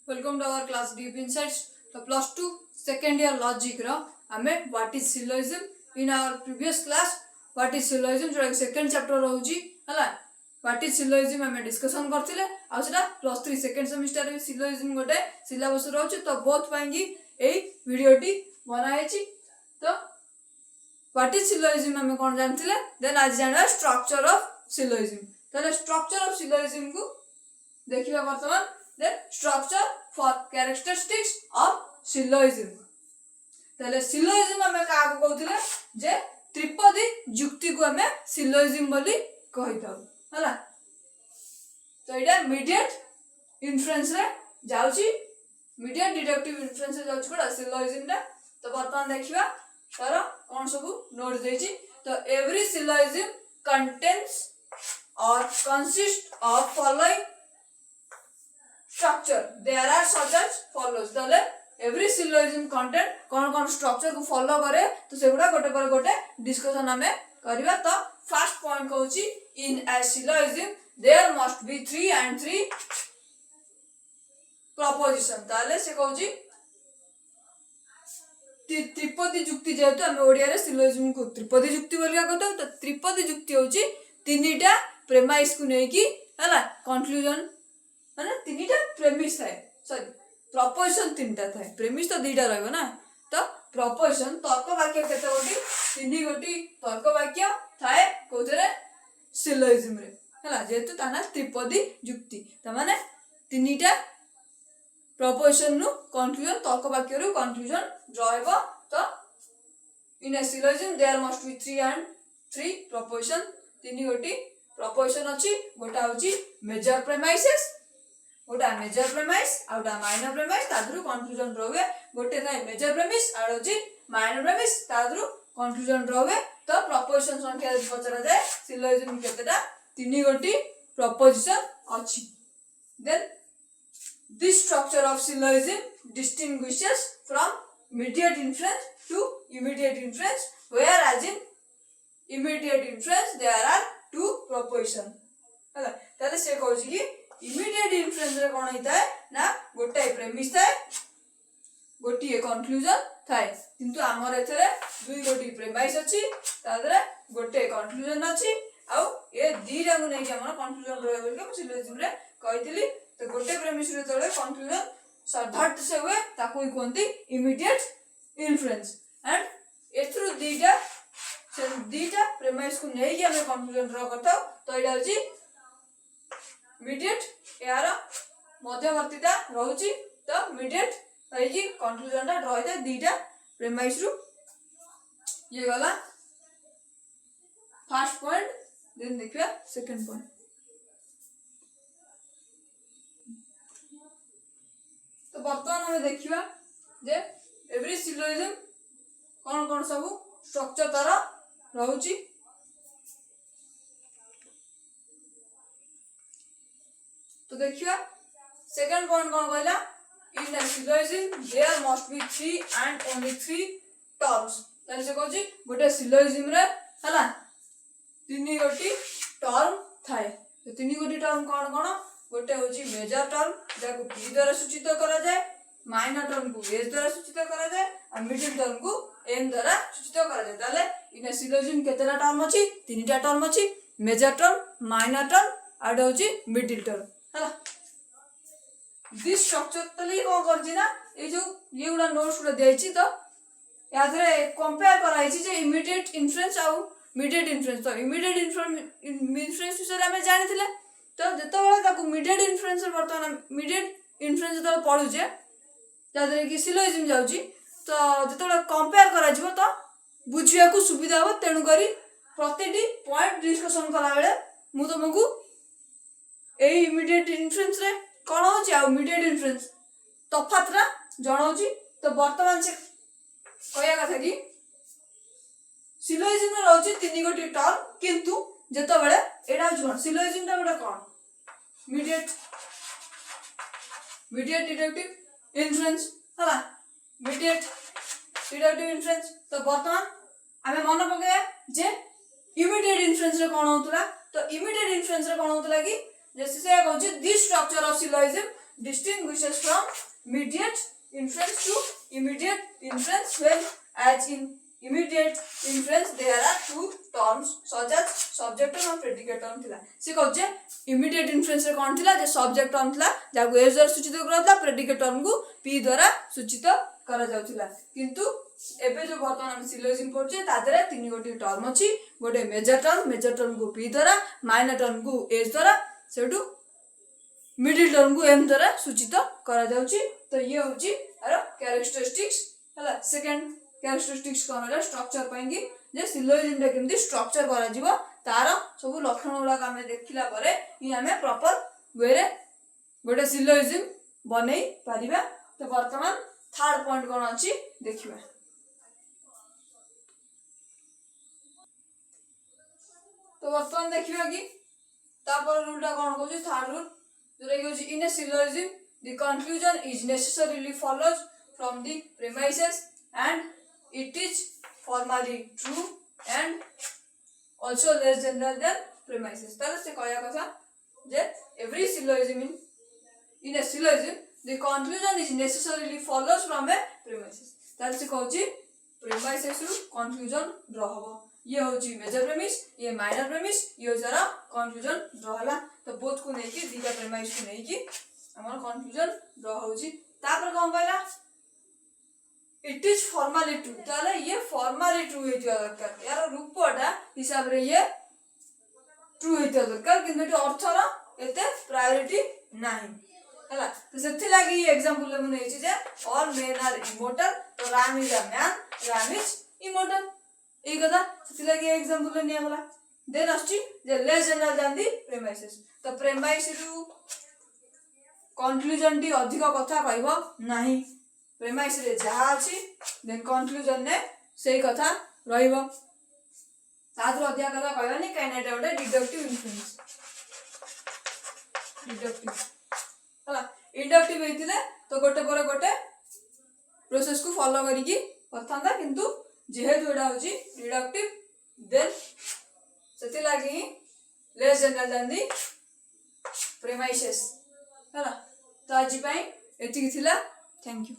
Welcome to our class Deep Insights. The plus 2 second year logic ro ame what is syllogism in our previous class. What is syllogism जो second chapter रहउची हला what is syllogism ame discussion करथिले आ सेटा plus 3 second semester रे syllogism गोटे syllabus रहउची तो both पाएंगी एई video T बनाएची तो what is syllogism ame cone जानथिले then आज जानबा structure of syllogism तले structure of syllogism को देखिबा वर्तमान then structure for characteristics of syllogism तले syllogism हमें का को कहथिले जे त्रिपदी युक्ति को हमें syllogism बोली कहिताउ हला तो एटा mediate inference रे जाउची mediate deductive inference रे जाउची कोडा syllogism रे तो वर्तमान देखिबा तार कोन सब नोट देछि तो every syllogism contains or consists of following structure there are such as follows तले every syllogism content कौन structure को follow करे तो सेगुडा गोटे पर गोटे discussion हमें करिवा तो first point कहउची in a syllogism there must be 3 and 3 proposition तले से कहउची त्रिपदी युक्ति जेतु हम ओडिया रे syllogism को त्रिपदी युक्ति बोलिया कहतो तो त्रिपदी युक्ति होची तीनटा प्रेमाइस को नै की हला कंक्लूजन माने तीनटा प्रेमिस थाए सॉरी प्रोपोजिशन तीनटा थाए प्रेमिस तो दुईटा रहबो ना तो प्रोपोजिशन तर्क वाक्य केते गोटी तीन गोटी तर्क वाक्य थाए कोथरे सिलोजिज्म रे हला जेतु ताना त्रिपदी युक्ति त माने तीनटा प्रोपोजिशन नु कंक्लूजन तर्क वाक्य रो कंक्लूजन रहबो तो in a syllogism there must be 3 and 3 proposition तीन गोटी प्रोपोजिशन अछि गोटा होची मेजर प्रेमाइसेस गोटा मेजर प्रेमाइस आउटा माइनर प्रेमाइस तादरु कंक्लूजन रहबे गोटे थाए मेजर प्रेमिस आउची माइनर प्रेमिस तादरु कंक्लूजन रहबे तो प्रोपोजिशन संख्या पचरा जाय सिलोजिज्म केतेटा तीन गोटी प्रोपोजिशन अछि then this structure of syllogism distinguishes from mediate inference to immediate inference whereas in immediate inference there are two proposition हला तले से कहउची कि immediate inference रे कोन हिताय ना गोटे प्रेमिस थाए गोटी कंक्लूजन थाए किंतु हमर एथरे दुई गोटी प्रेमाइस अछि तादरे गोटे कंक्लूजन अछि आ ए दीरा को नै कि हमर कंक्लूजन रहबे बोल के सिलोजिज्म रे कहितली तो गोटे प्रेमिस रे तळे कंक्लूजन सधट से हुए ताको ही कोनती immediate inference एंड एथरु दीटा प्रेमाइस को नै कि हम कंक्लूजन ड्रा करता तो एडा होची मीडिएट यार मध्यवर्तीता रहउची तो मीडिएट है कि कंक्लूजन ड्रा होइता दीटा प्रेमाइस रु ये वाला फर्स्ट पॉइंट देन देखिया सेकंड पॉइंट तो वर्तमान हमें देखिबा जे एवरी सिलोजिज्म कोन सब स्ट्रक्चर तारा रहउची तो देखिया सेकंड पॉइंट कोन कहला in a syllogism there must be 3 and only 3 terms तने से कहउची गोटे सिलोजिज्म रे हला तीन गोटी टर्म थाए तो तीन गोटी टर्म कोन गोटे होची मेजर टर्म जाको p द्वारा सूचित करा जाय माइनर टर्म को s द्वारा सूचित करा जाय और मिडिल टर्म को n द्वारा सूचित करा जाय ताले इन सिलोजिज्म केतेटा टर्म अछि तीनटा टर्म अछि मेजर टर्म माइनर टर्म आड होची मिडिल टर्म हला दिस स्ट्रक्चर तले को करछि ना ए जो ये गुडा नोट्स गुडा देछि तो यादरे कंपेयर कराइछि जे इमीडिएट इन्फ्रेंस आ मिडिएट इन्फ्रेंस तो इमीडिएट इन्फ्रेंस विषय हमें जानिथिले तो जतो बेला ताको मिडिएट इन्फ्रेंस वर्तमान मिडिएट इन्फ्रेंस तो पढु जे तादरे कि सिलोजिज्म जाउची तो जतो बेला कंपेयर करा जिवो तो बुझिया को सुविधा हो तेनु करी प्रतिटी पॉइंट डिस्कशन कला बेले मु तुमको ए इमीडिएट इन्फ्रेंस रे कोन होची आ मिडिएट इन्फ्रेंस तफातरा जणाउची तो वर्तमान से कहया कथा कि सिलोजिज्म रहउची तीन गोटी टर्म किंतु जतो बेले एडा जोन सिलोजिज्म ता गोटा कोन मीडिएट डिडक्टिव इन्फ्रेंस हला मीडिएट डिडक्टिव इन्फ्रेंस तो वर्तमान हमें मन पके जे इमीडिएट इन्फ्रेंस रे कोन होतला तो इमीडिएट इन्फ्रेंस रे कोन होतला कि जैसे से कहउची this structure of syllogism distinguishes from immediate inference to immediate inference when as in immediate inference there are two terms such as subject term और predicate term थिला से कहजे immediate inference रे कोन थिला जे subject term थिला जाको s द्वारा सूचित करथला predicate term को p द्वारा सूचित करा जाउथिला किंतु एबे जो वर्तमान हम सिलोजिम पढचे तादरे तीन गोटी टर्म अछि गोटे मेजर टर्म को p द्वारा माइनर टर्म को s द्वारा सेटू मिडिल टर्म को m द्वारा सूचित करा जाउची तो ये होची आरो कैरेक्टरिस्टिक्स हला सेकंड कैरेक्टरिस्टिक्स कोन होला स्ट्रक्चर पाएंगे जे सिलोजिम रे केमती स्ट्रक्चर करा जिवो तार सब लक्षण वाला हमें देखिला परे इ हमें प्रॉपर वे रे गोटे सिलोजिम बनै परिबा तो वर्तमान थर्ड पॉइंट कोन अछि देखिबा तो वर्तमान देखिबा कि तापर रूलटा कोन कहू थर्ड रूल जोरा कि in a syllogism the conclusion is necessarily follows from the premises and it is formally true and also less general than premises ताले से कहया कथा जे every syllogism in a syllogism the conclusion is necessarily follows from a premises ताले से कहूची premises रु conclusion draw होबो ये होची मेजर प्रेमिस ये माइनर प्रेमिस ये जरा कंक्लूजन ड्रा हला तो बोथ को नै कि दीटा प्रेमाइस को नै कि हमर कंक्लूजन ड्रा होची तापर कोन कहला इट इज फॉर्मली ट्रू ताले ये फॉर्मली ट्रू हेतिया दरकार यार रूपटा हिसाब रे ये ट्रू हेतिया दरकार किंतु अर्थर एते प्रायोरिटी नाही हला तो सेथि लागि एग्जांपल ले मने जे ऑल मेन आर इमोर्टल तो Ram is a man Ram is immortal ए कथा सेथि लागि एग्जांपल निया गला देन अस्टी जे less general than the premises तो प्रीमाइस रु कंक्लूजन टी अधिक कथा कहबो नाही प्रीमाइस रे जहा अछि देन कंक्लूजन ने सेही कथा रहइबो सादर अध्याय कथा कहबानी काइना एटा ओटे डिडक्टिव इन्फ्लुएंस डिडक्टिव हला इंडक्टिव हेतिले तो गोटे पर गोटे प्रोसेस को फॉलो करी की पथंदा किंतु जेहेतु एटा होची डिडक्टिव देन सेति लागि less general than the premises हला तो आज पई एतिकी थिला थैंक यू।